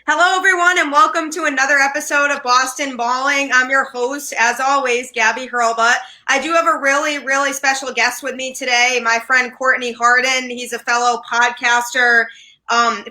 Hello, everyone, and welcome to another episode of Boston Balling. I'm your host, as always, Gabby Hurlbut. I do have a really special guest with me today, my friend Courtney Harden. He's a fellow podcaster.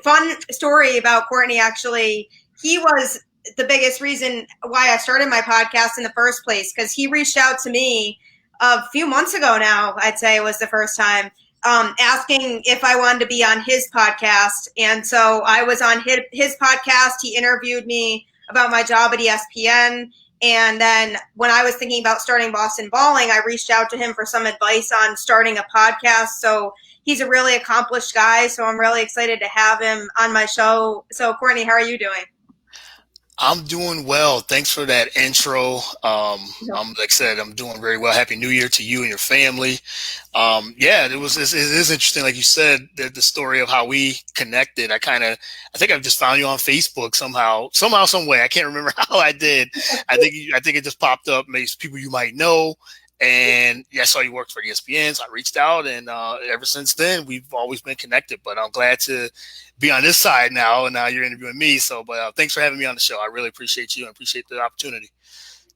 Fun story about Courtney, actually. He was the biggest reason why I started my podcast in the first place, because he reached out to me a few months ago now, I'd say it was the first time, asking if I wanted to be on his podcast. And so I was on his podcast. He interviewed me about my job at ESPN. And then when I was thinking about starting Boston Balling, I reached out to him for some advice on starting a podcast. So he's a really accomplished guy. So I'm really excited to have him on my show. So Courtney, how are you doing? I'm doing well. Thanks for that intro. Like I said, I'm doing very well. Happy New Year to you and your family. It is interesting. Like you said, the story of how we connected. I think I've just found you on Facebook somehow, some way. I can't remember how I did. I think it just popped up. Maybe people you might know. And I saw you worked for ESPN, so I reached out, and ever since then, we've always been connected. But I'm glad to be on this side now, and now you're interviewing me. So, but thanks for having me on the show. I really appreciate you and appreciate the opportunity.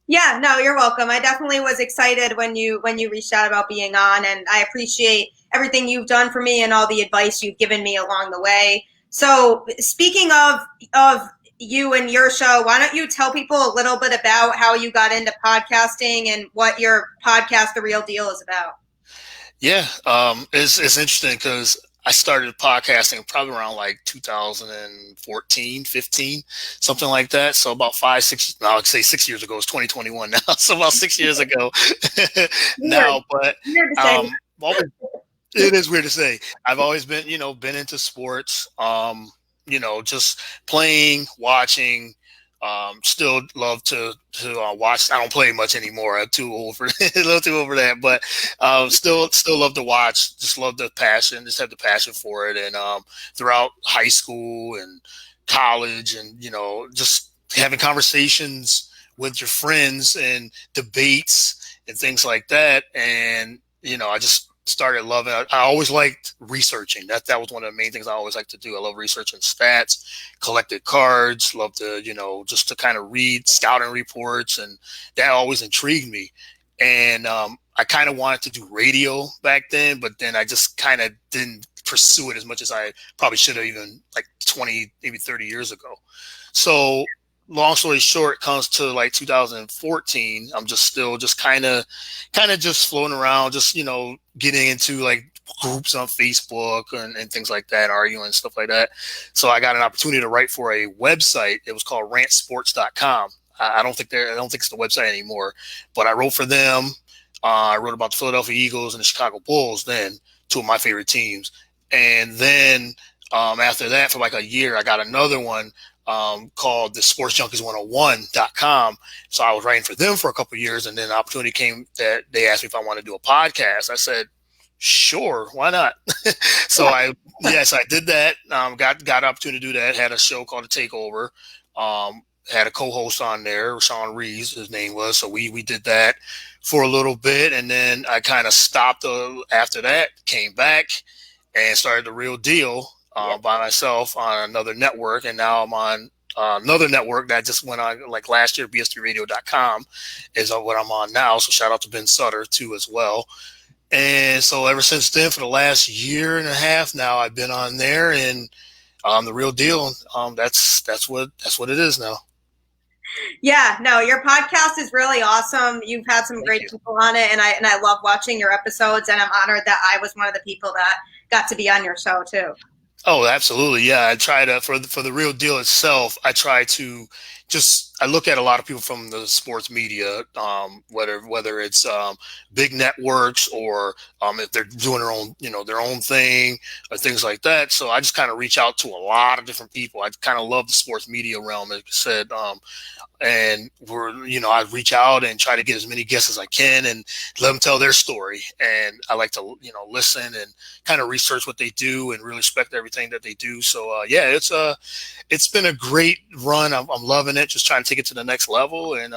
Yeah, no, you're welcome. I definitely was excited when you reached out about being on, and I appreciate everything you've done for me and all the advice you've given me along the way. So, speaking of you and your show, why don't you tell people a little bit about how you got into podcasting and what your podcast, The Real Deal, is about? Yeah, it's interesting because I started podcasting probably around like 2014, 15, something like that. So about 5, 6, no, I'd say 6 years ago. It's 2021 now. So about 6 years ago now, but always, it is weird to say. I've always been, been into sports, just playing, watching. Still love to watch. I don't play much anymore. I'm too old for a little too old for that. But still love to watch. Just love the passion. Just have the passion for it. And throughout high school and college, and just having conversations with your friends and debates and things like that. And I just started loving it. I always liked researching. That was one of the main things I always like to do. I love researching stats, collected cards, love to, just to kind of read scouting reports, and that always intrigued me. And I kind of wanted to do radio back then, but then I just kind of didn't pursue it as much as I probably should have, even like 20, maybe 30 years ago. So long story short, comes to like 2014. I'm just still just kind of just floating around, just, getting into like groups on Facebook and things like that, arguing and stuff like that. So I got an opportunity to write for a website. It was called rantsports.com. I don't think it's the website anymore, but I wrote for them. I wrote about the Philadelphia Eagles and the Chicago Bulls, then two of my favorite teams. And then after that, for like a year, I got another one called the sportsjunkies101.com. So I was writing for them for a couple of years, and then the opportunity came that they asked me if I wanted to do a podcast. I said, sure, why not? So I did that. Got an opportunity to do that. Had a show called The Takeover. Had a co-host on there, Sean Reeves, his name was. So we did that for a little bit, and then I kind of stopped after that, came back and started The Real Deal by myself on another network. And now I'm on another network that just went on like last year, bs3radio.com is what I'm on now. So shout out to Ben Sutter too as well. And so ever since then, for the last year and a half now, I've been on there, and The Real Deal. That's what it is now. Yeah, no, your podcast is really awesome. You've had some great people on it, and I love watching your episodes, and I'm honored that I was one of the people that got to be on your show too. Oh, absolutely. Yeah. I try to, for the Real Deal itself, I try to I look at a lot of people from the sports media, whether it's big networks or if they're doing their own thing or things like that. So I just kind of reach out to a lot of different people. I kind of love the sports media realm, like I said, and I reach out and try to get as many guests as I can and let them tell their story. And I like to, listen and kind of research what they do and really respect everything that they do. So it's been a great run. I'm loving it. Just trying to take it to the next level. And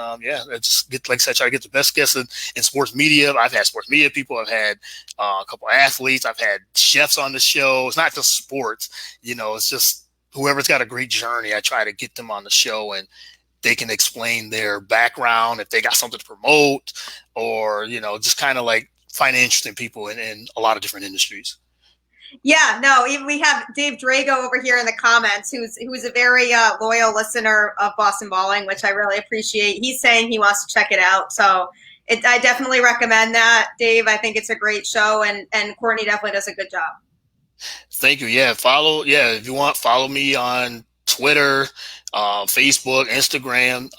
just like I said, try to get the best guests in sports media. I've had sports media people. I've had a couple of athletes. I've had chefs on the show. It's not just sports. It's just whoever's got a great journey, I try to get them on the show and they can explain their background if they got something to promote, or just kind of like find interesting people in a lot of different industries. Yeah, no, we have Dave Drago over here in the comments, who's a very loyal listener of Boston Balling, which I really appreciate. He's saying he wants to check it out, so I definitely recommend that, Dave. I think it's a great show, and Courtney definitely does a good job. Thank you. Yeah, if you want, follow me on Twitter, Facebook, Instagram.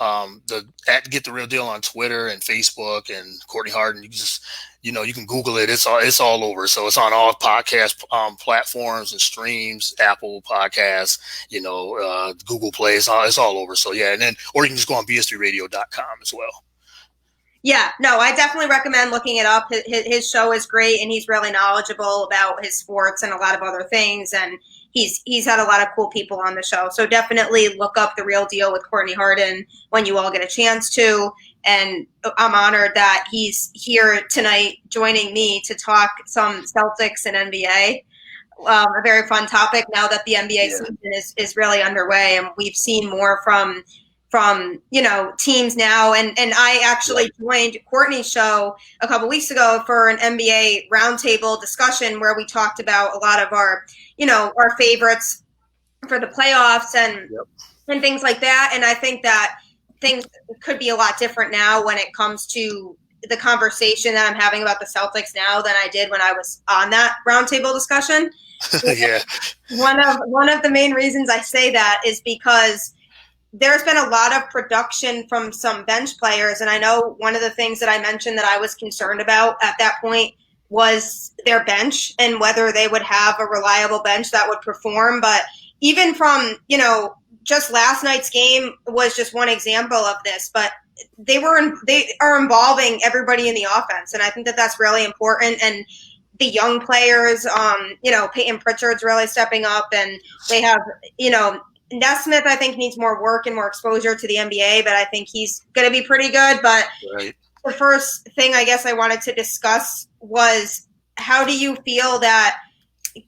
The at Get the Real Deal on Twitter and Facebook, and Courtney Harden. You just you can Google it. It's all over. So it's on all podcast platforms and streams, Apple Podcasts, Google Play. It's all over. So yeah, or you can just go on bs3radio.com as well. Yeah, no, I definitely recommend looking it up. His show is great, and he's really knowledgeable about his sports and a lot of other things. And he's had a lot of cool people on the show. So definitely look up The Real Deal with Courtney Harden when you all get a chance to. And I'm honored that he's here tonight joining me to talk some Celtics and NBA. A very fun topic now that the NBA season is really underway, and we've seen more from teams now, and I actually joined Courtney's show a couple weeks ago for an NBA roundtable discussion where we talked about a lot of our favorites for the playoffs and things like that. And I think that things could be a lot different now when it comes to the conversation that I'm having about the Celtics now than I did when I was on that roundtable discussion. Yeah. One of the main reasons I say that is because there's been a lot of production from some bench players. And I know one of the things that I mentioned that I was concerned about at that point was their bench and whether they would have a reliable bench that would perform. But even from, just last night's game was just one example of this, but they are involving everybody in the offense. And I think that that's really important. And the young players, Peyton Pritchard's really stepping up, and they have, Nesmith, I think, needs more work and more exposure to the NBA, but I think he's going to be pretty good. But The first thing I guess I wanted to discuss was, how do you feel that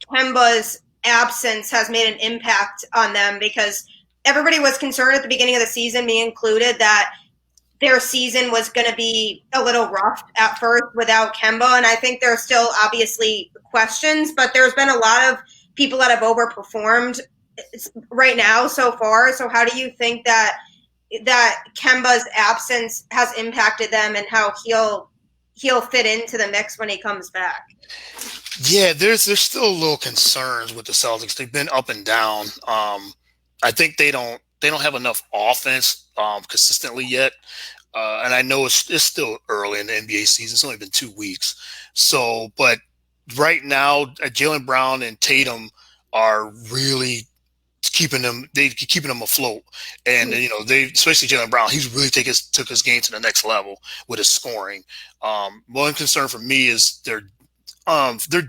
Kemba's absence has made an impact on them? Because everybody was concerned at the beginning of the season, me included, that their season was going to be a little rough at first without Kemba. And I think there are still obviously questions, but there's been a lot of people that have overperformed right now so far. So how do you think that Kemba's absence has impacted them, and how he'll fit into the mix when he comes back? Yeah, there's still a little concerns with the Celtics. They've been up and down. I think they don't have enough offense consistently yet. And I know it's still early in the NBA season. It's only been 2 weeks. So, but right now, Jaylen Brown and Tatum are really keeping them afloat. And especially Jaylen Brown, he's really took his game to the next level with his scoring. One concern for me is their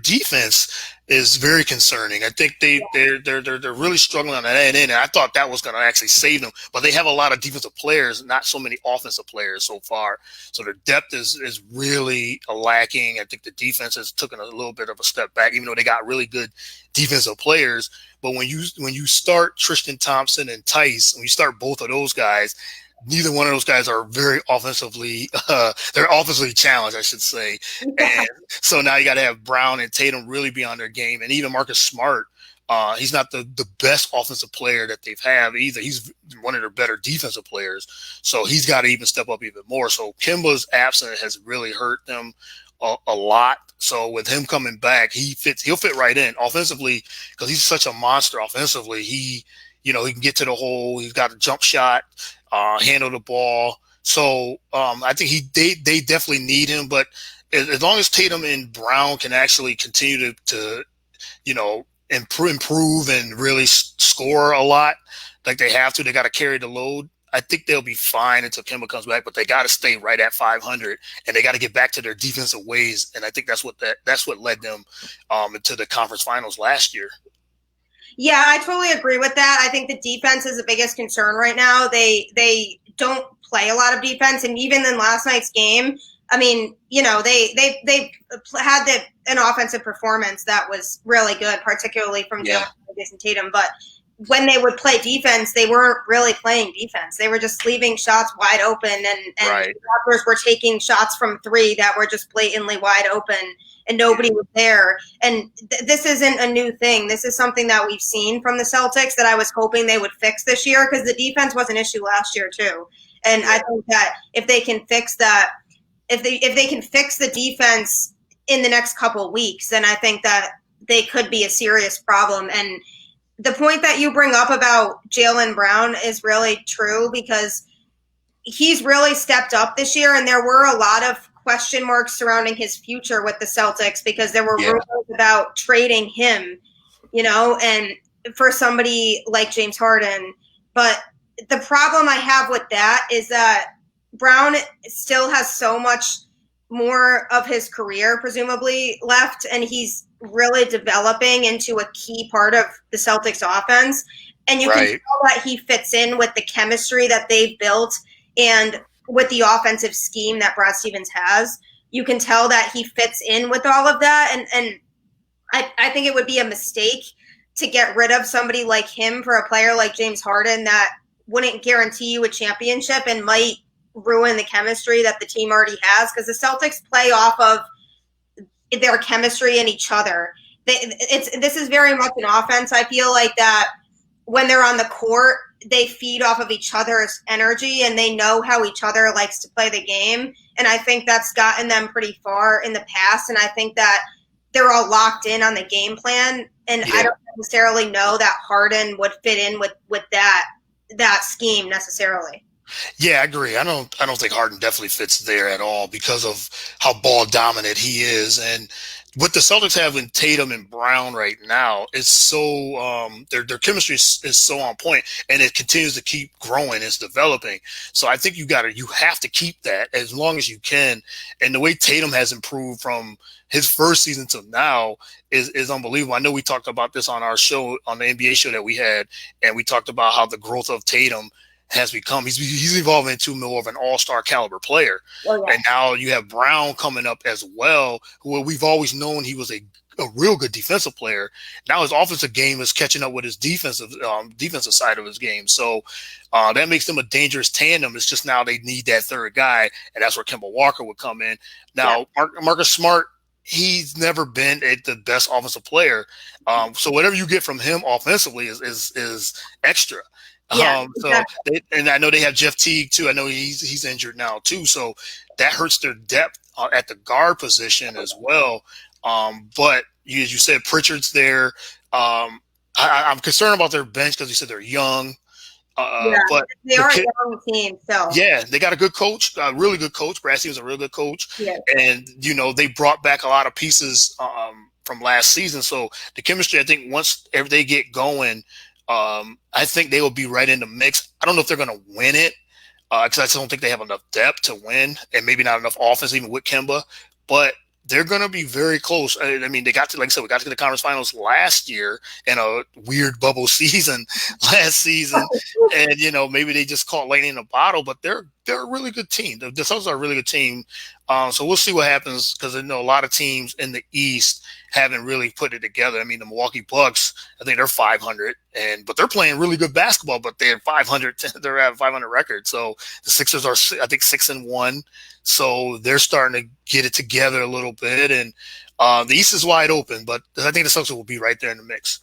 defense is very concerning. I think they're really struggling on that end, and I thought that was going to actually save them. But they have a lot of defensive players, not so many offensive players so far. So their depth is really lacking. I think the defense has taken a little bit of a step back, even though they got really good defensive players. But when you start Tristan Thompson and Tice, when you start both of those guys, neither one of those guys are very offensively they're offensively challenged, I should say. And so now you got to have Brown and Tatum really be on their game. And even Marcus Smart, he's not the best offensive player that they've had either. He's one of their better defensive players. So he's got to even step up even more. So Kemba's absence has really hurt them a lot. So with him coming back, he'll fit right in offensively, because he's such a monster offensively. He can get to the hole. He's got a jump shot, handle the ball. So I think they definitely need him. But as long as Tatum and Brown can actually continue to improve and really score a lot like they have to, they got to carry the load. I think they'll be fine until Kemba comes back, but they got to stay right at 500, and they got to get back to their defensive ways. And I think that's what led them into the conference finals last year. Yeah, I totally agree with that. I think the defense is the biggest concern right now. They don't play a lot of defense, and even in last night's game, I mean, they had an offensive performance that was really good, particularly from Jalen and Tatum. But when they would play defense, they weren't really playing defense. They were just leaving shots wide open, and Right. the Raptors were taking shots from three that were just blatantly wide open, and nobody was there. And this isn't a new thing. This is something that we've seen from the Celtics that I was hoping they would fix this year, because the defense was an issue last year too. And I think that if they can fix that, if they can fix the defense in the next couple of weeks, then I think that they could be a serious problem. And the point that you bring up about Jaylen Brown is really true, because he's really stepped up this year, and there were a lot of question marks surrounding his future with the Celtics, because there were rumors about trading him, and for somebody like James Harden. But the problem I have with that is that Brown still has so much more of his career presumably left, and he's really developing into a key part of the Celtics offense. And you can tell that he fits in with the chemistry that they've built and with the offensive scheme that Brad Stevens has. You can tell that he fits in with all of that. And I think it would be a mistake to get rid of somebody like him for a player like James Harden that wouldn't guarantee you a championship and might ruin the chemistry that the team already has, because the Celtics play off of their chemistry and each other. This is very much an offense. I feel like that when they're on the court, they feed off of each other's energy, and they know how each other likes to play the game. And I think that's gotten them pretty far in the past. And I think that they're all locked in on the game plan. And I don't necessarily know that Harden would fit in with that scheme necessarily. Yeah, I agree. I don't think Harden definitely fits there at all because of how ball dominant he is. And what the Celtics have in Tatum and Brown right now is so their chemistry is so on point, and it continues to keep growing. It's developing. So I think you have to keep that as long as you can. And the way Tatum has improved from his first season to now is unbelievable. I know we talked about this on our show, on the NBA show that we had, and we talked about how the growth of Tatum has become. He's evolving into more of an all-star caliber player. Oh, yeah. And now you have Brown coming up as well, who we've always known he was a real good defensive player. Now his offensive game is catching up with his defensive side of his game. So that makes them a dangerous tandem. It's just now they need that third guy, and that's where Kemba Walker would come in. Now, Marcus Smart, he's never been the best offensive player. So whatever you get from him offensively is extra. Yeah, exactly. And I know they have Jeff Teague too. I know he's injured now too, so that hurts their depth at the guard position as well. But as you said, Pritchard's there. I'm concerned about their bench because you said they're young. But they are a young team. So yeah, they got a good coach, a really good coach. Brad Stevens is a really good coach, and they brought back a lot of pieces from last season. So the chemistry, I think, once they get going. I think they will be right in the mix. I don't know if they're going to win it because I just don't think they have enough depth to win, and maybe not enough offense even with Kemba. But they're going to be very close. I mean, they got to, like I said, we got to the conference finals last year in a weird bubble season last season, and maybe they just caught lightning in a bottle. But they're a really good team. The Celtics are a really good team. So we'll see what happens, because I know a lot of teams in the East haven't really put it together. I mean, the Milwaukee Bucks, I think they're 500, but they're playing really good basketball. But they're 500. They're at a 500 record. So the Sixers are, I think, 6-1. So they're starting to get it together a little bit, and the East is wide open. But I think the Celtics will be right there in the mix.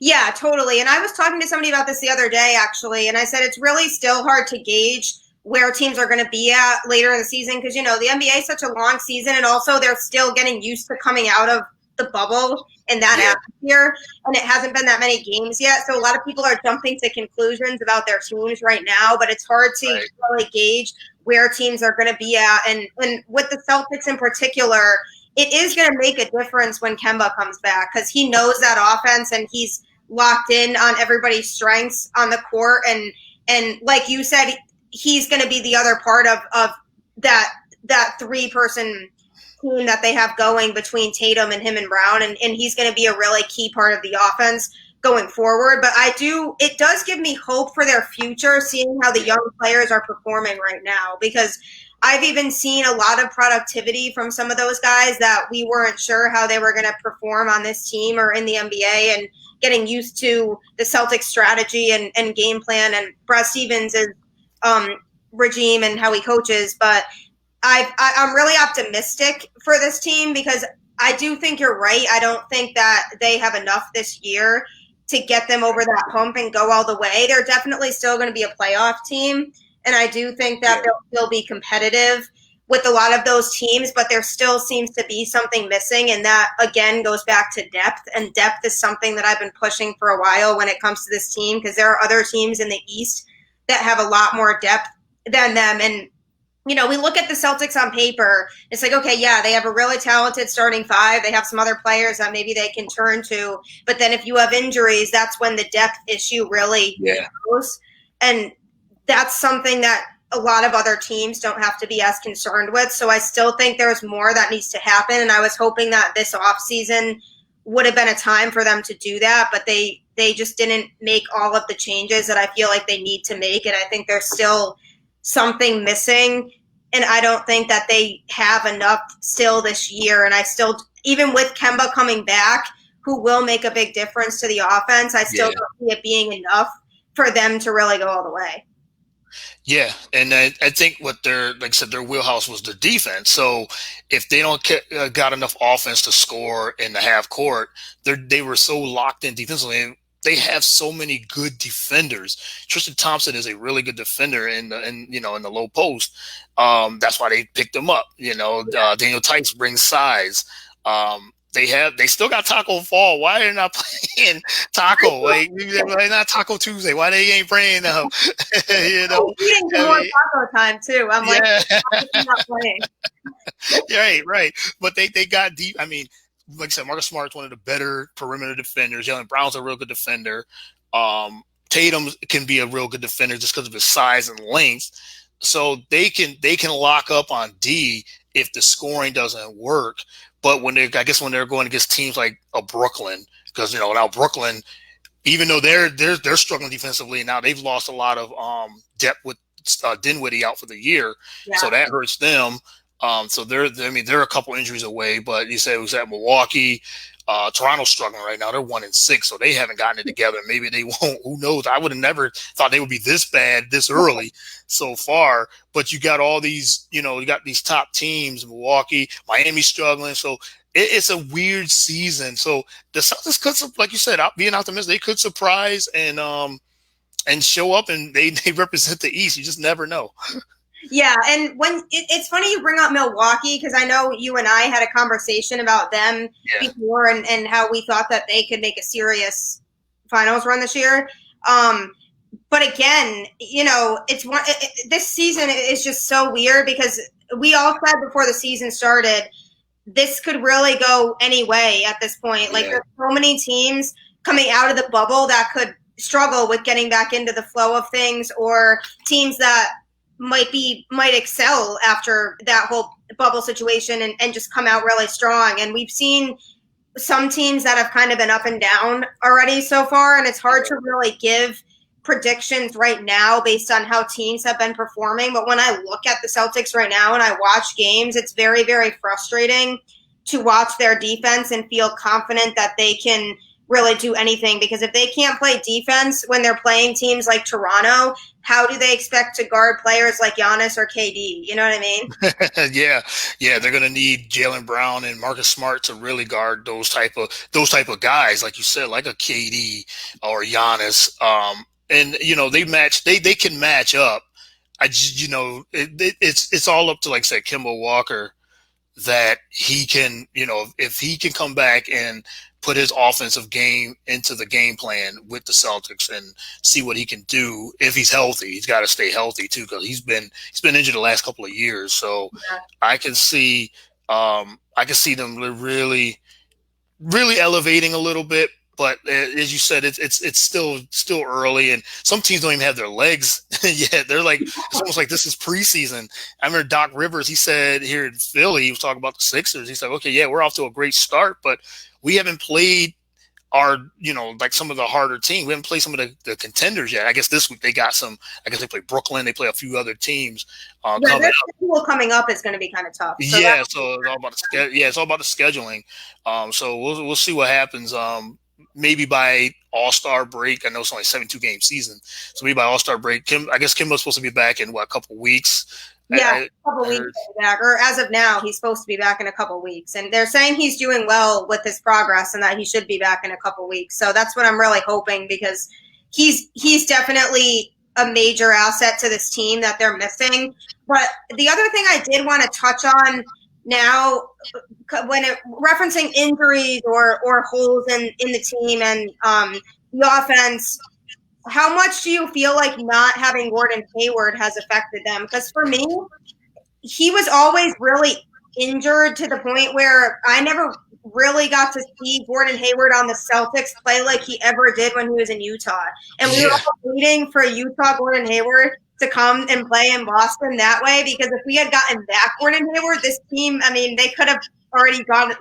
Yeah, totally. And I was talking to somebody about this the other day, actually, and I said it's really still hard to gauge where teams are going to be at later in the season, because, the NBA is such a long season, and also they're still getting used to coming out of the bubble and that atmosphere, and it hasn't been that many games yet. So a lot of people are jumping to conclusions about their teams right now, but it's hard to really gauge where teams are going to be at. And with the Celtics in particular, it is going to make a difference when Kemba comes back, because he knows that offense and he's locked in on everybody's strengths on the court. And like you said, he's going to be the other part of that three-person team that they have going between Tatum and him and Brown, and he's going to be a really key part of the offense going forward. But it does give me hope for their future, seeing how the young players are performing right now, because I've even seen a lot of productivity from some of those guys that we weren't sure how they were going to perform on this team or in the NBA, and getting used to the Celtics strategy and game plan and Brad Stevens' regime and how he coaches. But I'm really optimistic for this team because I do think you're right. I don't think that they have enough this year to get them over that hump and go all the way. They're definitely still going to be a playoff team, and I do think that they'll still be competitive with a lot of those teams, but there still seems to be something missing, and that, again, goes back to depth, and depth is something that I've been pushing for a while when it comes to this team, because there are other teams in the East that have a lot more depth than them. And we look at the Celtics on paper. It's like, okay, yeah, they have a really talented starting five. They have some other players that maybe they can turn to. But then if you have injuries, that's when the depth issue really goes. And that's something that a lot of other teams don't have to be as concerned with. So I still think there's more that needs to happen. And I was hoping that this offseason would have been a time for them to do that. But they just didn't make all of the changes that I feel like they need to make. And I think there's still something missing, and I don't think that they have enough still this year. And I still, even with Kemba coming back, who will make a big difference to the offense, I still don't see it being enough for them to really go all the way. Yeah, and I think what like I said, their wheelhouse was the defense. So if they don't got enough offense to score in the half court, they were so locked in defensively. They have so many good defenders. Tristan Thompson is a really good defender in the low post. That's why they picked him up. Daniel Tice brings size. They still got Taco Fall. Why are they not playing Taco? Like, not Taco Tuesday. Why they ain't playing them? Eating more taco time too. I'm like, not playing. Right. But they got deep. I mean, like I said, Marcus Smart's one of the better perimeter defenders. Jaylen Brown's a real good defender. Tatum can be a real good defender just because of his size and length. So they can lock up on D if the scoring doesn't work. But when they're going against teams like Brooklyn, because now Brooklyn, even though they're struggling defensively now, they've lost a lot of depth with Dinwiddie out for the year, so that hurts them. So they're a couple injuries away. But you said it was at Milwaukee. Toronto's struggling right now. They're 1-6, so they haven't gotten it together. Maybe they won't. Who knows? I would have never thought they would be this bad this early so far. But you got all these, you got these top teams, Milwaukee, Miami's struggling. So it's a weird season. So the Celtics could, like you said, being optimistic, they could surprise and show up, and they represent the East. You just never know. Yeah, and when it's funny you bring up Milwaukee, because I know you and I had a conversation about them before and how we thought that they could make a serious finals run this year. But again, this season is just so weird because we all said before the season started, this could really go any way at this point. Like, there's so many teams coming out of the bubble that could struggle with getting back into the flow of things, or teams that might excel after that whole bubble situation and just come out really strong. And we've seen some teams that have kind of been up and down already so far, and it's hard to really give predictions right now based on how teams have been performing. But when I look at the Celtics right now and I watch games, it's very, very frustrating to watch their defense and feel confident that they can really do anything, because if they can't play defense when they're playing teams like Toronto, how do they expect to guard players like Giannis or KD? You know what I mean? Yeah, they're going to need Jaylen Brown and Marcus Smart to really guard those type of guys, like you said, like a KD or Giannis. And they can match up. It's all up to, like I said, Kemba Walker, that he can, if he can come back and put his offensive game into the game plan with the Celtics and see what he can do. If he's healthy, he's got to stay healthy too, because he's been injured the last couple of years. So I can see them really, really elevating a little bit. But as you said, it's still early, and some teams don't even have their legs yet. They're like, it's almost like this is preseason. I remember Doc Rivers, he said here in Philly, he was talking about the Sixers. He said, okay, yeah, we're off to a great start, but we haven't played are, like some of the harder teams. We haven't played some of the contenders yet. I guess this week they got some. I guess they play Brooklyn. They play a few other teams Yeah, coming their up. schedule coming up is going to be kind of tough. So Yeah, so it's all about the scheduling. So we'll see what happens. Maybe by All-Star break. I know it's only a 72-game season, so maybe by All-Star break, I guess Kimbo's supposed to be back in a couple weeks. yeah, I a couple weeks heard. back, or as of now, he's supposed to be back in a couple weeks, and they're saying he's doing well with his progress, and that he should be back in a couple weeks. So that's what I'm really hoping, because he's definitely a major asset to this team that they're missing. But the other thing I did want to touch on now, when referencing injuries or holes in the team and the offense, how much do you feel like not having Gordon Hayward has affected them? Because for me, he was always really injured to the point where I never really got to see Gordon Hayward on the Celtics play like he ever did when he was in Utah. And we were Yeah, all waiting for Utah Gordon Hayward to come and play in Boston that way, because if we had gotten back Gordon Hayward, this team, I mean, they could have already gone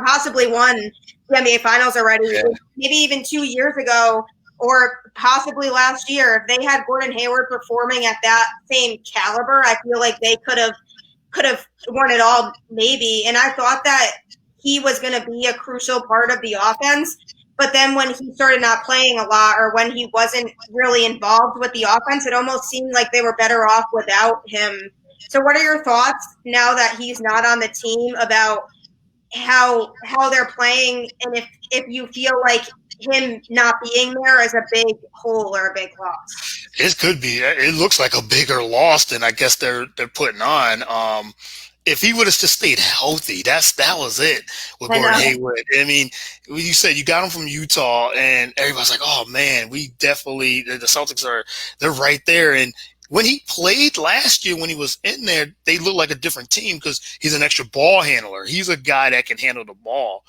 possibly won the NBA Finals already, yeah, maybe even 2 years ago, or possibly last year. If they had Gordon Hayward performing at that same caliber, I feel like they could have won it all, maybe. And I thought that he was going to be a crucial part of the offense. But then when he started not playing a lot, or when he wasn't really involved with the offense, it almost seemed like they were better off without him. So what are your thoughts now that he's not on the team about how they're playing, and if you feel like him not being there is a big hole or a big loss? it could be. It looks like a bigger loss than I guess they're putting on. If he would have just stayed healthy, that was it with Gordon Hayward. I mean, you said you got him from Utah, and everybody's like, "Oh man, we definitely the Celtics they're right there." And when he played last year, when he was in there, they looked like a different team because he's an extra ball handler. He's a guy that can handle the ball,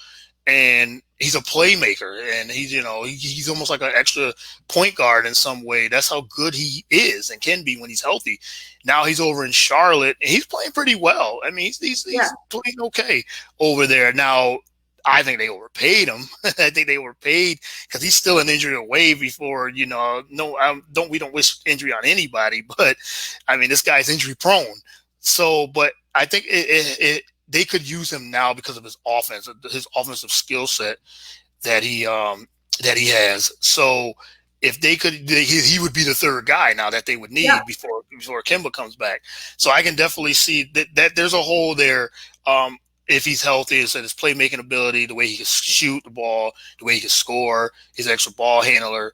and he's a playmaker, and he's almost like an extra point guard in some way. That's how good he is and can be when he's healthy. Now he's over in Charlotte, and he's playing pretty well. I mean, he's playing okay over there. Now, I think they overpaid him. I think they overpaid because he's still an injury away before, we don't wish injury on anybody, but I mean, this guy's injury prone. So, but I think they could use him now because of his offensive skill set that he has. So if they could, he would be the third guy now that they would need before Kemba comes back. So I can definitely see that there's a hole there. If he's healthy, so his playmaking ability, the way he can shoot the ball, the way he can score, his extra ball handler.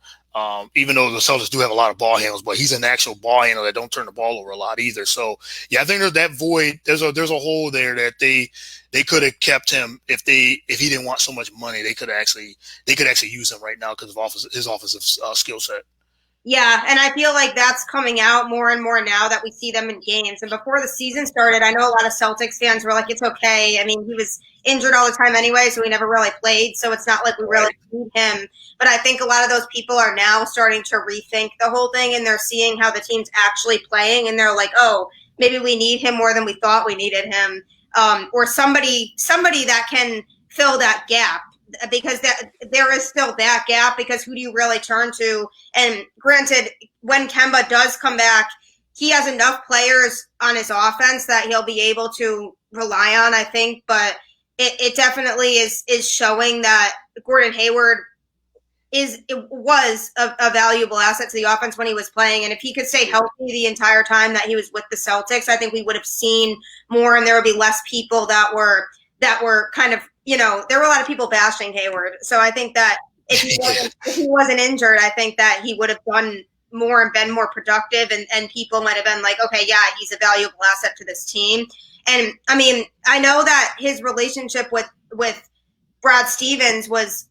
Even though the Celtics do have a lot of ball handlers, but he's an actual ball handler that don't turn the ball over a lot either. So yeah, I think there's that void. There's a hole there that they could have kept him if he didn't want so much money. They could actually use him right now because of his offensive skill set. Yeah, and I feel like that's coming out more and more now that we see them in games. And before the season started, I know a lot of Celtics fans were like, it's okay. I mean, he was injured all the time anyway, so he never really played. So it's not like we really need him. But I think a lot of those people are now starting to rethink the whole thing, and they're seeing how the team's actually playing, and they're like, oh, maybe we need him more than we thought we needed him. Or somebody that can fill that gap, because there is still that gap, because who do you really turn to? And granted, when Kemba does come back, he has enough players on his offense that he'll be able to rely on, I think. But it definitely is showing that Gordon Hayward was a valuable asset to the offense when he was playing. And if he could stay healthy the entire time that he was with the Celtics, I think we would have seen more, and there would be less people that were kind of, there were a lot of people bashing Hayward. So I think that if he wasn't injured, I think that he would have done more and been more productive, and people might have been like, okay, yeah, he's a valuable asset to this team. And I mean, I know that his relationship with Brad Stevens was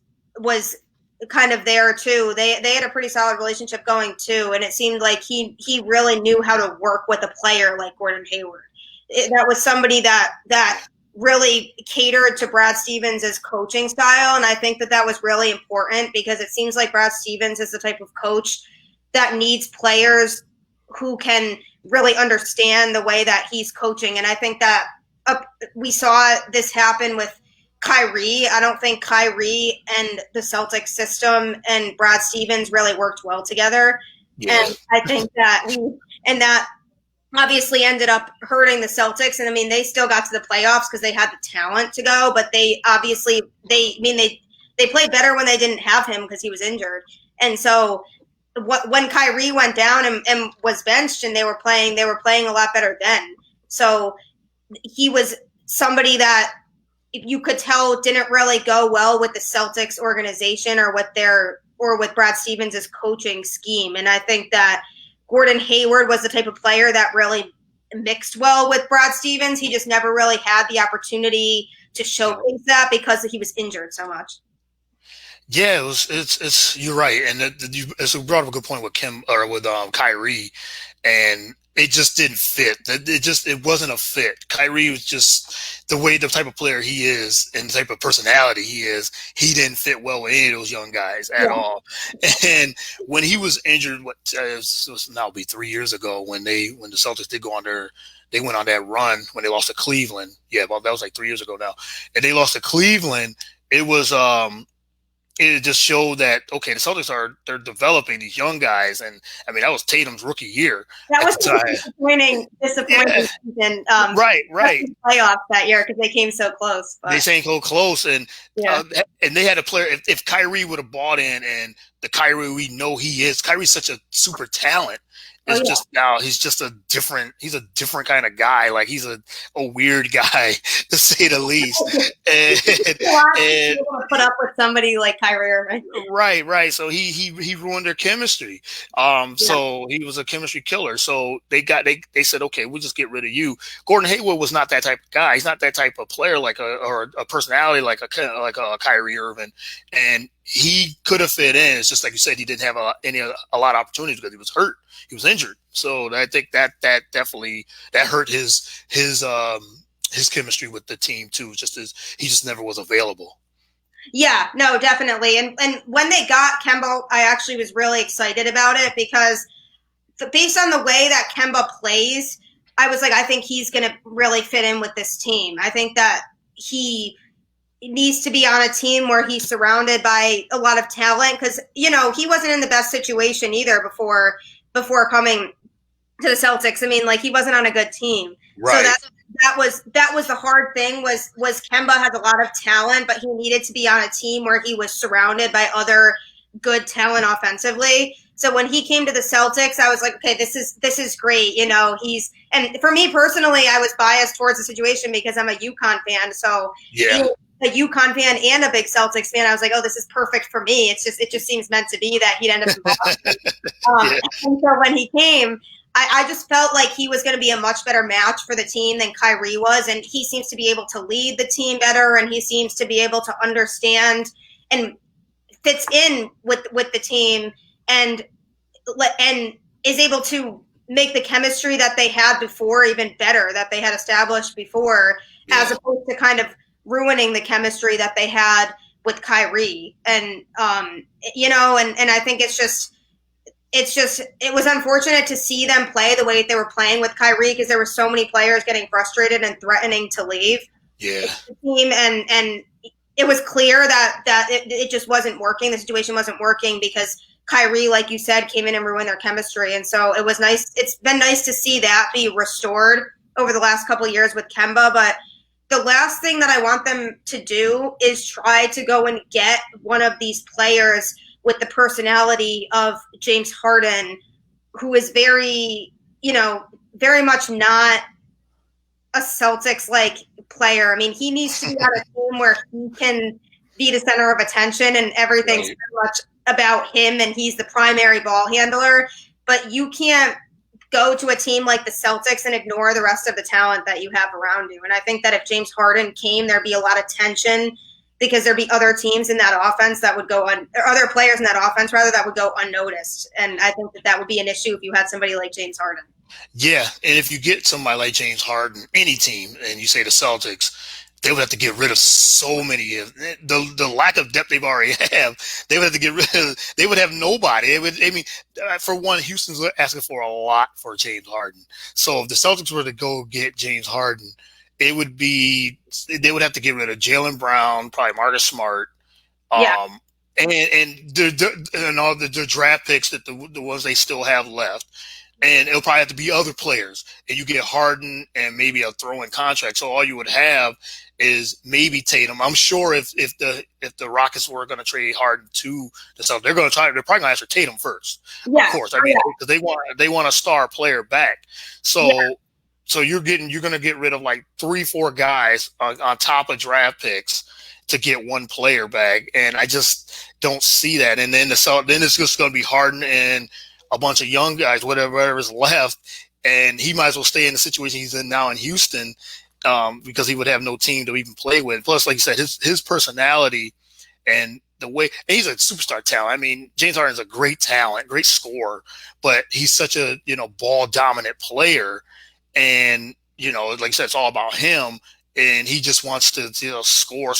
kind of there too. They had a pretty solid relationship going too, and it seemed like he really knew how to work with a player like Gordon Hayward. That was somebody that really catered to Brad Stevens' coaching style. And I think that was really important, because it seems like Brad Stevens is the type of coach that needs players who can really understand the way that he's coaching. And I think that we saw this happen with Kyrie. I don't think Kyrie and the Celtics system and Brad Stevens really worked well together. Yeah. And I think that obviously ended up hurting the Celtics. And I mean, they still got to the playoffs because they had the talent to go, but they obviously, they played better when they didn't have him because he was injured. And so when Kyrie went down and was benched and they were playing a lot better then. So he was somebody that you could tell didn't really go well with the Celtics organization or with Brad Stevens' coaching scheme. And I think that Gordon Hayward was the type of player that really mixed well with Brad Stevens. He just never really had the opportunity to showcase that because he was injured so much. Yeah, it's you're right, and you brought up a good point with Kyrie, and it just didn't fit. It wasn't a fit. Kyrie was just the type of player he is and the type of personality he is. He didn't fit well with any of those young guys at all. And when he was injured, it was now be 3 years ago when the Celtics did go on they went on that run when they lost to Cleveland. Yeah, well, that was like 3 years ago now, and they lost to Cleveland. It was it just showed that, okay, the Celtics they're developing these young guys. And I mean, that was Tatum's rookie year. That was disappointing yeah. season. Right. Playoffs that year because they came so close. But. They came so close. And and they had a player, if Kyrie would have bought in and the Kyrie we know he is, Kyrie's such a super talent. It's just now he's a different kind of guy. Like he's a weird guy to say the least. and put up with somebody like Kyrie Irving. Right. So he ruined their chemistry. So he was a chemistry killer. So they said, okay, we'll just get rid of you. Gordon Hayward was not that type of guy. He's not that type of player or a personality like a Kyrie Irving. And he could have fit in. It's just like you said, he didn't have a lot of opportunities because he was hurt. He was injured. So I think that definitely hurt his chemistry with the team too. Just as he just never was available. Yeah, no, definitely. And when they got Kemba, I actually was really excited about it because based on the way that Kemba plays, I was like, I think he's going to really fit in with this team. I think that he needs to be on a team where he's surrounded by a lot of talent because, he wasn't in the best situation either before coming to the Celtics. I mean, like he wasn't on a good team. Right. So that was the hard thing was Kemba has a lot of talent, but he needed to be on a team where he was surrounded by other good talent offensively. So when he came to the Celtics, I was like, okay, this is great. And for me personally, I was biased towards the situation because I'm a UConn fan. So a UConn fan and a big Celtics fan, I was like, oh, this is perfect for me. It just seems meant to be that he'd end up in Boston. And so when he came, I just felt like he was going to be a much better match for the team than Kyrie was. And he seems to be able to lead the team better. And he seems to be able to understand and fits in with the team and is able to make the chemistry that they had before even better, that they had established before, as opposed to kind of ruining the chemistry that they had with Kyrie. And, and I think it was unfortunate to see them play the way they were playing with Kyrie because there were so many players getting frustrated and threatening to leave the team. And it was clear that it just wasn't working. The situation wasn't working because Kyrie, like you said, came in and ruined their chemistry. And so it was nice. It's been nice to see that be restored over the last couple of years with Kemba. But the last thing that I want them to do is try to go and get one of these players with the personality of James Harden, who is very much not a Celtics-like player. I mean, he needs to be on a team where he can be the center of attention and everything's very much about him and he's the primary ball handler. But you can't go to a team like the Celtics and ignore the rest of the talent that you have around you. And I think that if James Harden came, there'd be a lot of tension because there'd be other teams in that offense that would go on, or other players in that offense rather, that would go unnoticed. And I think that would be an issue if you had somebody like James Harden. Yeah, and if you get somebody like James Harden, any team, and you say the Celtics, they would have to get rid of so many of the lack of depth they've already have. They would have to get rid of. They would have nobody. For one, Houston's asking for a lot for James Harden. So if the Celtics were to go get James Harden, it would be they would have to get rid of Jaylen Brown, probably Marcus Smart, Yeah. And all the draft picks that the ones they still have left. And it'll probably have to be other players. And you get Harden and maybe a throw-in contract. So all you would have is maybe Tatum. I'm sure if the Rockets were going to trade Harden to the Celtics, they're probably going to ask for Tatum first. Yeah. Of course. I mean, because they want a star player back. So so you're going to get rid of like 3-4 guys on top of draft picks to get one player back. And I just don't see that. And then then it's just going to be Harden and a bunch of young guys, whatever is left, and he might as well stay in the situation he's in now in Houston, because he would have no team to even play with. Plus, like you said, his personality and the way, and he's a superstar talent. I mean, James Harden's a great talent, great scorer, but he's such a ball dominant player, and like you said, it's all about him, and he just wants to score.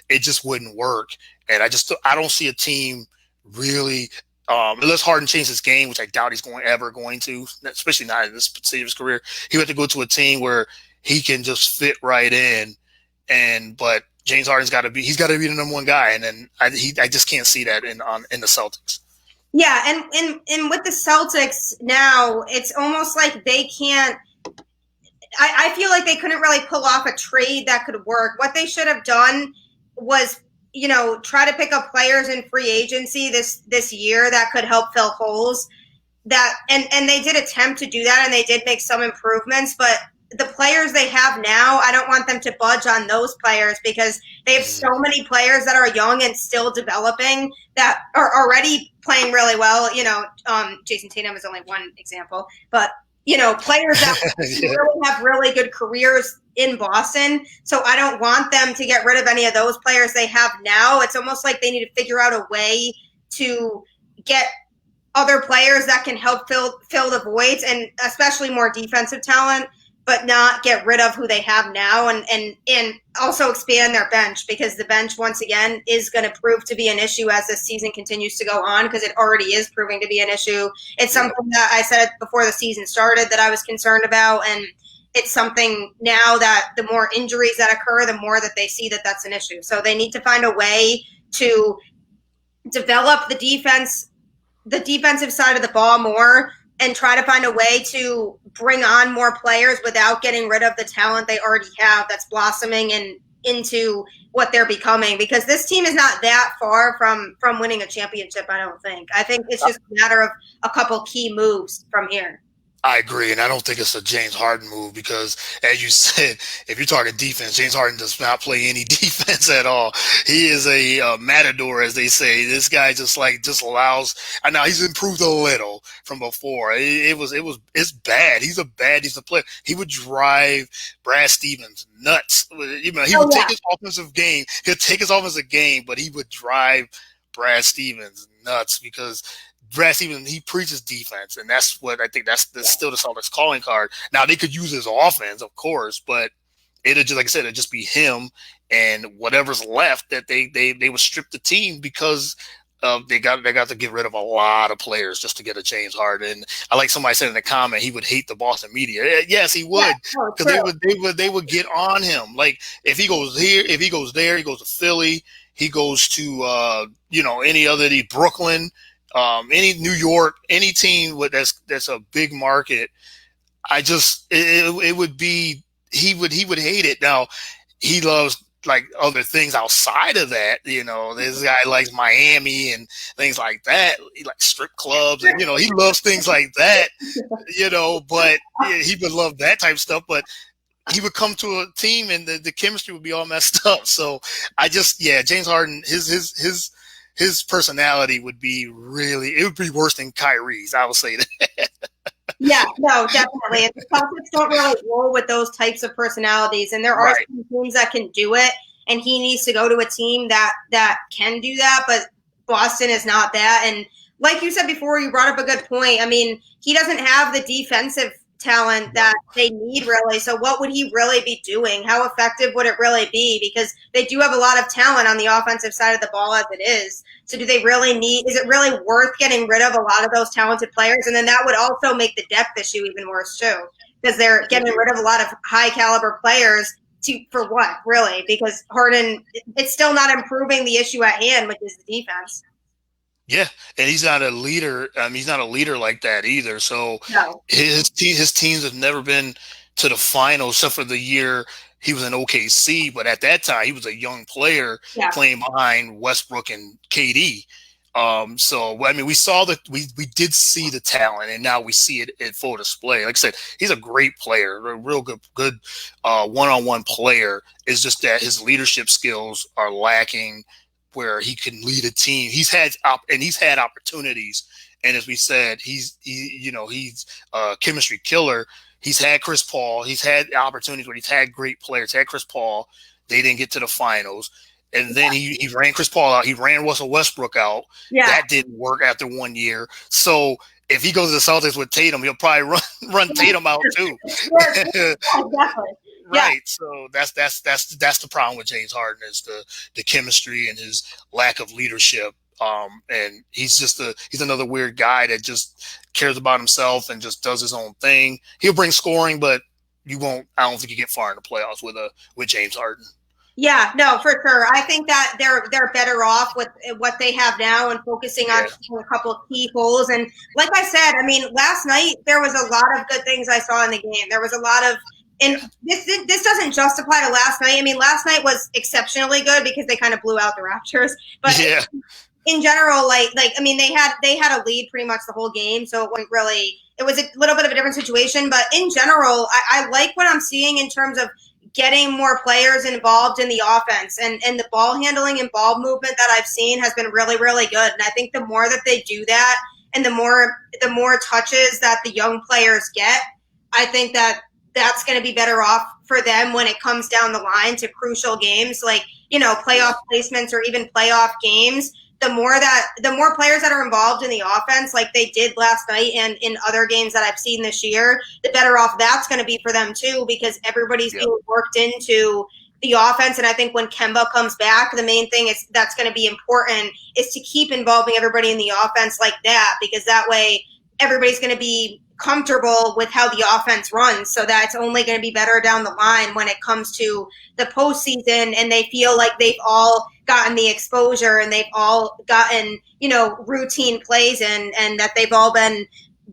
It just wouldn't work, and I don't see a team really. Unless Harden changes his game, which I doubt he's ever going to, especially not in this stage of his career, he would have to go to a team where he can just fit right in. But James Harden's got to be the number one guy, and then I just can't see that in the Celtics. Yeah, and with the Celtics now, it's almost like they can't. I feel like they couldn't really pull off a trade that could work. What they should have done was, try to pick up players in free agency this year that could help fill holes. And they did attempt to do that, and they did make some improvements. But the players they have now, I don't want them to budge on those players, because they have so many players that are young and still developing that are already playing really well. Jason Tatum is only one example, but players that really have really good careers in Boston. So I don't want them to get rid of any of those players they have now. It's almost like they need to figure out a way to get other players that can help fill the voids, and especially more defensive talent, but not get rid of who they have now, and also expand their bench, because the bench, once again, is going to prove to be an issue as the season continues to go on, because it already is proving to be an issue. It's something that I said before the season started that I was concerned about, and it's something now that the more injuries that occur, the more that they see that that's an issue. So they need to find a way to develop the defensive side of the ball more, and try to find a way to bring on more players without getting rid of the talent they already have that's blossoming and into what they're becoming, because this team is not that far from winning a championship, I don't think. I think it's just a matter of a couple key moves from here. I agree, and I don't think it's a James Harden move, because, as you said, if you're talking defense, James Harden does not play any defense at all. He is a matador, as they say. This guy just allows. I know he's improved a little from before. It's bad. He's a player. He would drive Brad Stevens nuts. He would take his offensive game. He'll take his offensive game, but he would drive Brad Stevens nuts, because Brad Stevens, he preaches defense, and that's what I think. That's still the Celtics calling card. Now they could use his offense, of course, but it'd just, like I said, it'd just be him and whatever's left that they would strip the team, because they got to get rid of a lot of players just to get a James Harden. I like somebody said in the comment he would hate the Boston media. Yes, he would, because they would get on him. Like if he goes here, if he goes there, he goes to Philly, he goes to any other Brooklyn. Any New York, any team that's a big market, it would be, he would hate it. Now he loves like other things outside of that. This guy likes Miami and things like that. He likes strip clubs, and he loves things like that. But he would love that type of stuff. But he would come to a team and the chemistry would be all messed up. So James Harden, his personality would be it would be worse than Kyrie's. I would say that. Yeah, no, definitely. The Celtics don't really roll with those types of personalities, and there are some teams that can do it, and he needs to go to a team that can do that, but Boston is not that. And like you said before, you brought up a good point. I mean, he doesn't have the defensive talent that they need, really. So what would he really be doing? How effective would it really be? Because they do have a lot of talent on the offensive side of the ball as it is. So is it really worth getting rid of a lot of those talented players? And then that would also make the depth issue even worse too. because they're getting rid of a lot of high caliber players for what, really? Because Harden, it's still not improving the issue at hand, which is the defense. Yeah, and he's not a leader. He's not a leader like that either. So No. his teams have never been to the finals, except for the year he was in OKC. But at that time, he was a young player playing behind Westbrook and KD. So I mean, we saw that we did see the talent, and now we see it in full display. Like I said, he's a great player, a real good one-on-one player. It's just that his leadership skills are lacking, where he can lead a team. He's had opportunities, and as we said, he's a chemistry killer. He's had Chris Paul. He's had opportunities where he's had great players. Had Chris Paul, they didn't get to the finals, and then he ran Chris Paul out. He ran Russell Westbrook out. Yeah. That didn't work after 1 year. So if he goes to the Celtics with Tatum, he'll probably run Tatum out too. Exactly. Right. Yeah. So that's the problem with James Harden, is the chemistry and his lack of leadership. And he's another weird guy that just cares about himself and just does his own thing. He'll bring scoring, but I don't think you get far in the playoffs with James Harden. Yeah, no, for sure. I think that they're better off with what they have now and focusing on a couple of key holes. And like I said, I mean, last night there was a lot of good things I saw in the game. There was a lot of, and this doesn't just apply to last night. I mean, last night was exceptionally good because they kind of blew out the Raptors. But in general, like I mean, they had a lead pretty much the whole game, so it was a little bit of a different situation. But in general, I like what I'm seeing in terms of getting more players involved in the offense, and the ball handling and ball movement that I've seen has been really, really good. And I think the more that they do that, and the more touches that the young players get, I think that's going to be better off for them when it comes down the line to crucial games like, playoff placements or even playoff games. The more players that are involved in the offense, like they did last night and in other games that I've seen this year, the better off that's going to be for them too, because everybody's being worked into the offense. And I think when Kemba comes back, the main thing that's going to be important is to keep involving everybody in the offense like that, because that way everybody's going to be comfortable with how the offense runs, so that's only going to be better down the line when it comes to the postseason, and they feel like they've all gotten the exposure and they've all gotten, routine plays and that they've all been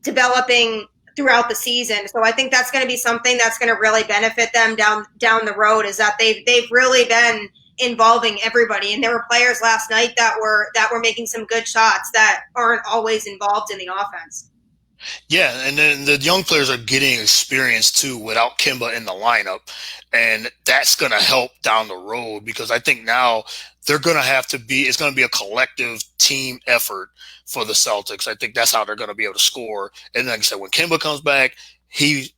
developing throughout the season. So I think that's going to be something that's going to really benefit them down the road, is that they've really been involving everybody. And there were players last night that were making some good shots that aren't always involved in the offense. Yeah, and then the young players are getting experience too without Kemba in the lineup, and that's going to help down the road, because I think now it's going to be a collective team effort for the Celtics. I think that's how they're going to be able to score. And like I said, when Kemba comes back, he's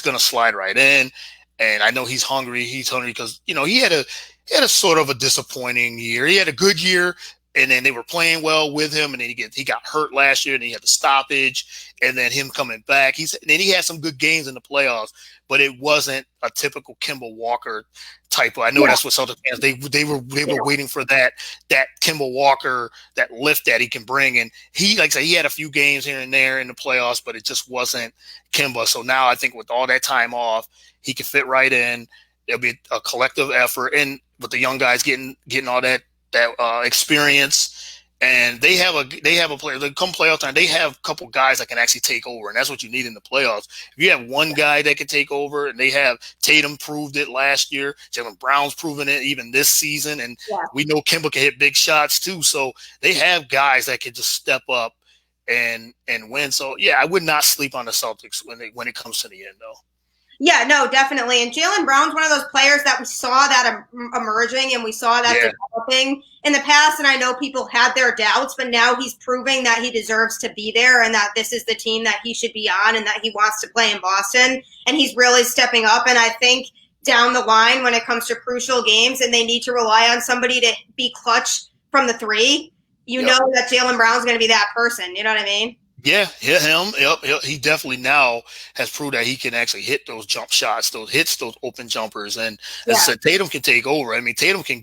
going to slide right in, and I know he's hungry. He's hungry because he had a sort of a disappointing year. He had a good year, and then they were playing well with him, and then he got hurt last year, and he had the stoppage, and then him coming back. Then he had some good games in the playoffs, but it wasn't a typical Kemba Walker type. I know that's what Celtics fans, they were waiting for that Kemba Walker, that lift that he can bring. And he, like I said, he had a few games here and there in the playoffs, but it just wasn't Kemba. So now I think with all that time off, he can fit right in. There'll be a collective effort, and with the young guys getting all that experience, and they have a player. They come playoff time, they have a couple guys that can actually take over, and that's what you need in the playoffs. If you have one guy that can take over, and they have Tatum proved it last year, Jaylen Brown's proven it even this season, and we know Kemba can hit big shots too. So they have guys that can just step up and win. So I would not sleep on the Celtics when it comes to the end, though. Yeah, no, definitely. And Jaylen Brown's one of those players that we saw that emerging and we saw that developing in the past. And I know people had their doubts, but now he's proving that he deserves to be there and that this is the team that he should be on and that he wants to play in Boston. And he's really stepping up. And I think down the line, when it comes to crucial games and they need to rely on somebody to be clutch from the three, know that Jaylen Brown's going to be that person. You know what I mean? Yeah, him. Yep. He definitely now has proved that he can actually hit those jump shots, those open jumpers. And as I said, Tatum can take over. I mean, Tatum can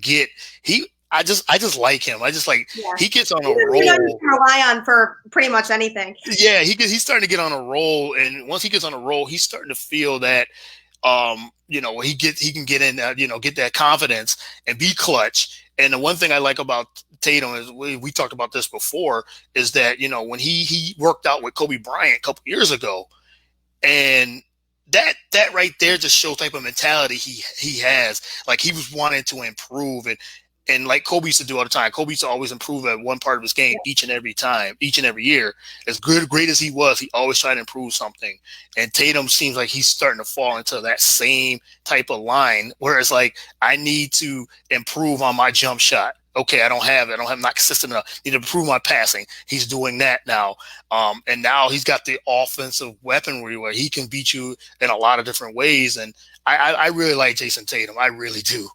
I just like him. I just like Yeah. he gets on a You know, you roll. can rely on for pretty much anything. Yeah, he's starting to get on a roll, and once he gets on a roll, he's starting to feel that he can get in, get that confidence and be clutch. And the one thing I like about Tatum is we talked about this before is that when he worked out with Kobe Bryant a couple years ago, and that right there just shows type of mentality he has. Like he was wanting to improve, and like Kobe used to do all the time. Kobe used to always improve at one part of his game each and every time, each and every year. As great as he was, he always tried to improve something. And Tatum seems like he's starting to fall into that same type of line, where it's like, I need to improve on my jump shot. Okay, I don't have it. I'm not consistent enough. I need to improve my passing. He's doing that now. And now he's got the offensive weaponry where he can beat you in a lot of different ways. And I really like Jason Tatum. I really do.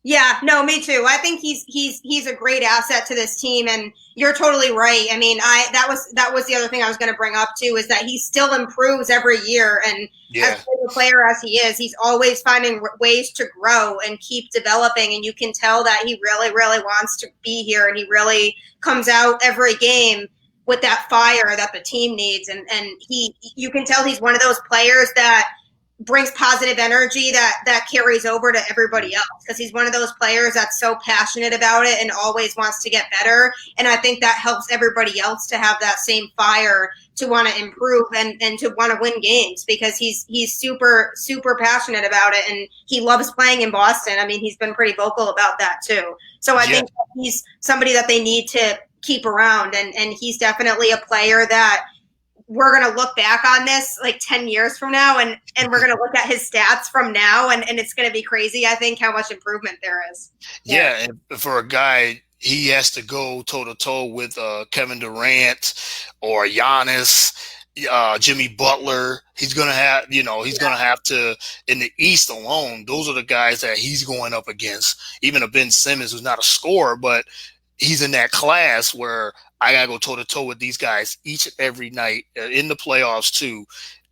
Yeah, no, me too. I think he's a great asset to this team, and you're totally right. I mean, that was the other thing I was going to bring up too, is that he still improves every year, and as big a player as he is, he's always finding ways to grow and keep developing, and you can tell that he really, really wants to be here, and he really comes out every game with that fire that the team needs, and you can tell he's one of those players that brings positive energy that carries over to everybody else, because he's one of those players that's so passionate about it and always wants to get better. And I think that helps everybody else to have that same fire to want to improve and to want to win games, because he's super, super passionate about it. And he loves playing in Boston. I mean, he's been pretty vocal about that too. So I think he's somebody that they need to keep around. And he's definitely a player that we're going to look back on this like 10 years from now, and we're going to look at his stats from now, and it's going to be crazy, I think, how much improvement there is. Yeah, and for a guy, he has to go toe-to-toe with Kevin Durant or Giannis, Jimmy Butler. He's going to have, going to have to, in the East alone, those are the guys that he's going up against. Even a Ben Simmons, who's not a scorer, but he's in that class where I got to go toe-to-toe with these guys each and every night in the playoffs too.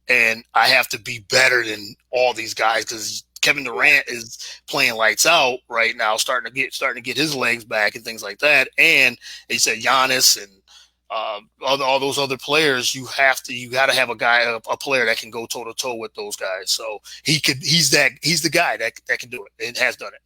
And I have to be better than all these guys, because Kevin Durant is playing lights out right now, starting to get his legs back and things like that. And they said Giannis and all those other players, you got to have a player that can go toe-to-toe with those guys. So he's the guy that can do it and has done it.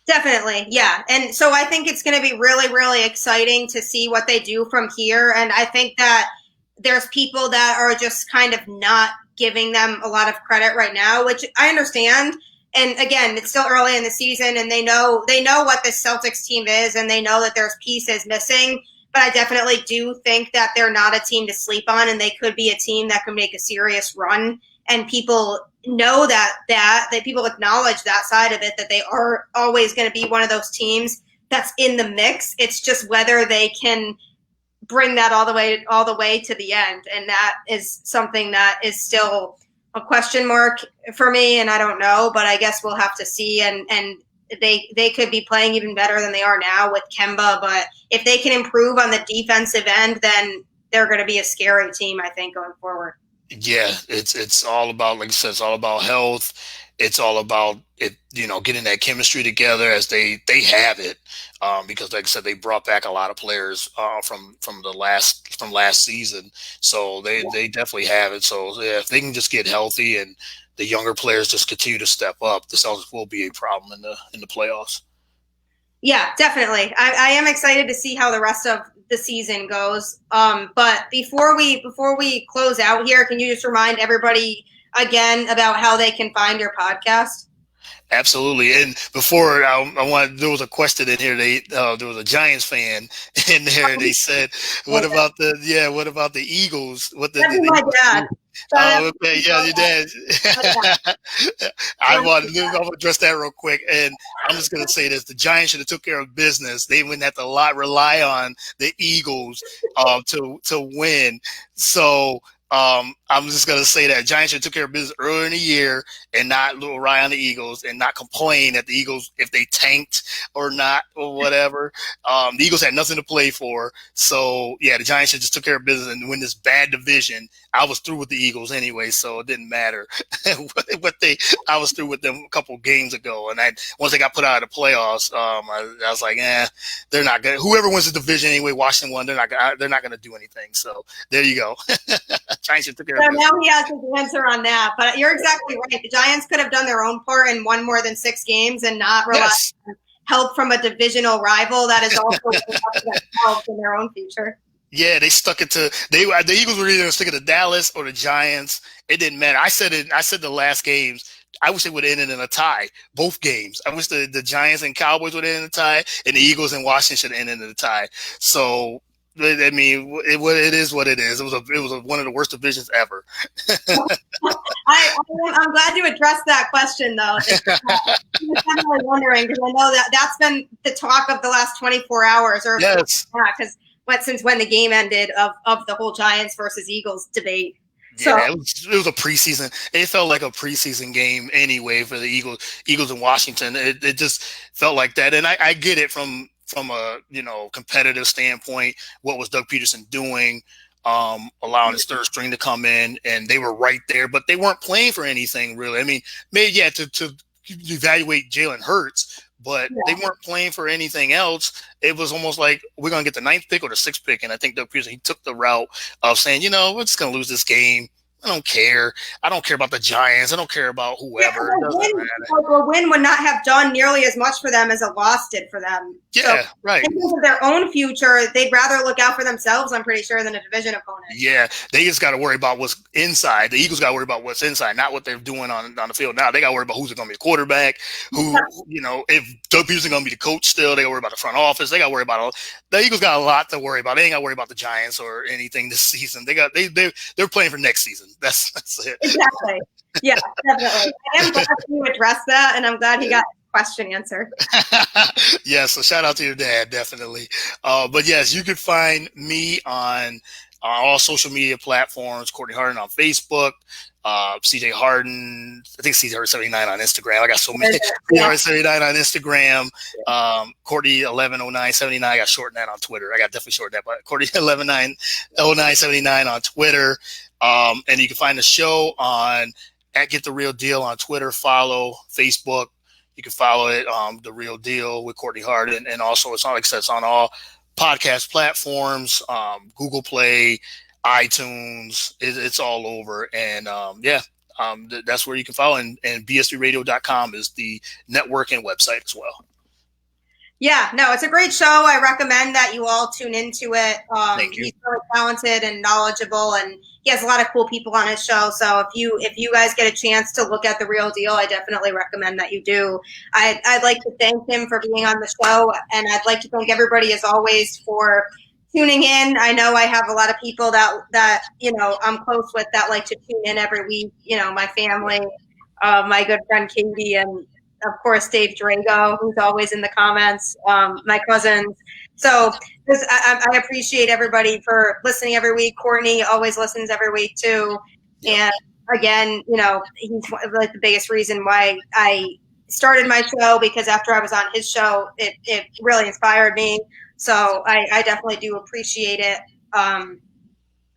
Definitely, yeah. And so I think it's going to be really, really exciting to see what they do from here. And I think that there's people that are just kind of not giving them a lot of credit right now, which I understand. And again, it's still early in the season, and they know what this Celtics team is, and they know that there's pieces missing. But I definitely do think that they're not a team to sleep on, and they could be a team that could make a serious run. And people know that people acknowledge that side of it, that they are always going to be one of those teams that's in the mix. It's just whether they can bring that all the way to the end. And that is something that is still a question mark for me. And I don't know, but I guess we'll have to see. And they could be playing even better than they are now with Kemba. But if they can improve on the defensive end, then they're going to be a scary team, I think, going forward. Yeah, it's all about, like I said, it's all about health. It's all about it, getting that chemistry together as they have it. Because, like I said, they brought back a lot of players from last season, so they definitely have it. So yeah, if they can just get healthy and the younger players just continue to step up, the Celtics will be a problem in the playoffs. Yeah, definitely. I am excited to see how the rest of the season goes. But before we close out here, can you just remind everybody again about how they can find your podcast? Absolutely. And before there was a question in here. There was a Giants fan in there, and they said, "What about the Eagles? That'd be my dad." Oh, okay, yeah, your dad. I want to address that real quick, and I'm just going to say this: the Giants should have took care of business. They wouldn't have to rely on the Eagles to win. So I'm just gonna say that Giants should have took care of business earlier in the year and not rely on the Eagles and not complain at the Eagles if they tanked or not or whatever. The Eagles had nothing to play for, so yeah, the Giants should just took care of business and win this bad division. I was through with the Eagles anyway, so it didn't matter. I was through with them a couple games ago, and once they got put out of the playoffs, I was like, they're not gonna. Whoever wins the division anyway, Washington won. They're not gonna do anything. So there you go. Giants took care So of now he has his answer on that. But you're exactly right. The Giants could have done their own part and won more than 6 games and not rely on help from a divisional rival that is also help in their own future. Yeah, they stuck it to the Eagles were either going to stick it to Dallas or the Giants. It didn't matter. I said the last games. I wish it would have ended in a tie. Both games. I wish the Giants and Cowboys would have ended in a tie, and the Eagles and Washington should have ended in a tie. So I mean, it is what it is. It was one of the worst divisions ever. I'm glad you addressed that question, though. I was definitely wondering because I know that's been the talk of the last 24 hours, or yes, because since when the game ended of the whole Giants versus Eagles debate. Yeah, it was a preseason. It felt like a preseason game anyway for the Eagles in Washington. It just felt like that, and I get it from a competitive standpoint. What was Doug Peterson doing? Allowing his third string to come in, and they were right there, but they weren't playing for anything really. I mean, maybe to evaluate Jalen Hurts, but they weren't playing for anything else. It was almost like we're going to get the 9th pick or the 6th pick. And I think Doug Peterson, he took the route of saying, we're just going to lose this game. I don't care. I don't care about the Giants. I don't care about whoever. A win would not have done nearly as much for them as a loss did for them. Yeah, so, right. In terms of their own future, they'd rather look out for themselves, I'm pretty sure, than a division opponent. Yeah, they just got to worry about what's inside. The Eagles got to worry about what's inside, not what they're doing on the field now. They got to worry about who's going to be the quarterback, if Doug Peterson going to be the coach still, they got to worry about the front office. They got to worry about the Eagles got a lot to worry about. They ain't got to worry about the Giants or anything this season. They're playing for next season. That's it. Exactly. Yeah, definitely. I am glad you addressed that, and I'm glad he got his question answered. Yeah, so shout out to your dad, definitely. But yes, you can find me on all social media platforms. Courtney Harden on Facebook. CJ Harden, I think CJ Harden 79 on Instagram. I got so many. CJ Harden 79 on Instagram. Courtney 110979. I got shortened that on Twitter. I got definitely shortened that, but Courtney 110979 on Twitter. And you can find the show on at Get the Real Deal on Twitter. Follow Facebook. You can follow it. The Real Deal with Courtney Harden, and also it's on, like I said, it's on all podcast platforms. Google Play, iTunes, it's all over. And that's where you can follow. And bs3radio.com is the network and website as well. Yeah, no, it's a great show. I recommend that you all tune into it. Thank you. He's really talented and knowledgeable, and he has a lot of cool people on his show. So if you guys get a chance to look at The Real Deal, I definitely recommend that you do. I'd like to thank him for being on the show, and I'd like to thank everybody as always for tuning in. I know I have a lot of people that I'm close with that like to tune in every week. My family, my good friend Katie, and of course Dave Drago, who's always in the comments, my cousins. So I appreciate everybody for listening every week. Courtney always listens every week too. And again, he's like the biggest reason why I started my show, because after I was on his show, it really inspired me. So I definitely do appreciate it.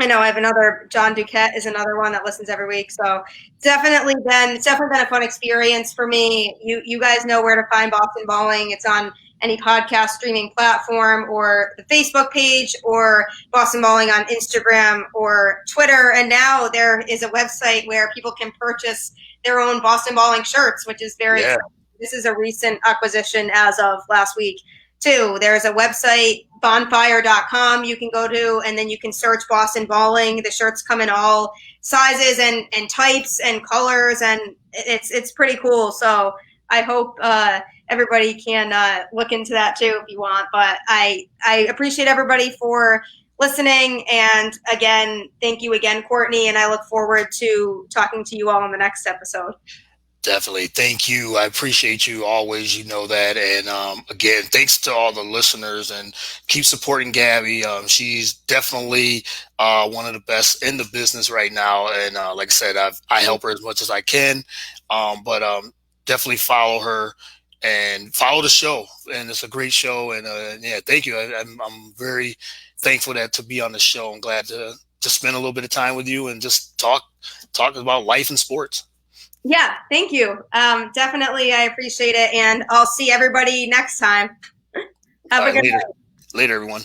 I know I have another, John Duquette is another one that listens every week. So it's definitely been a fun experience for me. You guys know where to find Boston Balling. It's on any podcast streaming platform or the Facebook page, or Boston Balling on Instagram or Twitter. And now there is a website where people can purchase their own Boston Balling shirts, which is very exciting. This is a recent acquisition as of last week too. There's a website, bonfire.com, you can go to, and then you can search Boston Balling. The shirts come in all sizes and types and colors, and it's pretty cool. So I hope everybody can look into that too if you want. But I appreciate everybody for listening. And again, thank you again, Courtney. And I look forward to talking to you all in the next episode. Definitely. Thank you. I appreciate you always. You know that. And again, thanks to all the listeners and keep supporting Gabby. She's definitely one of the best in the business right now. And like I said, I help her as much as I can. But definitely follow her and follow the show. And it's a great show. And yeah, thank you. I'm very thankful that to be on the show. I'm glad to spend a little bit of time with you and just talk about life and sports. Yeah, thank you. Definitely, I appreciate it, and I'll see everybody next time. Have All a right, good later. night. Later, everyone.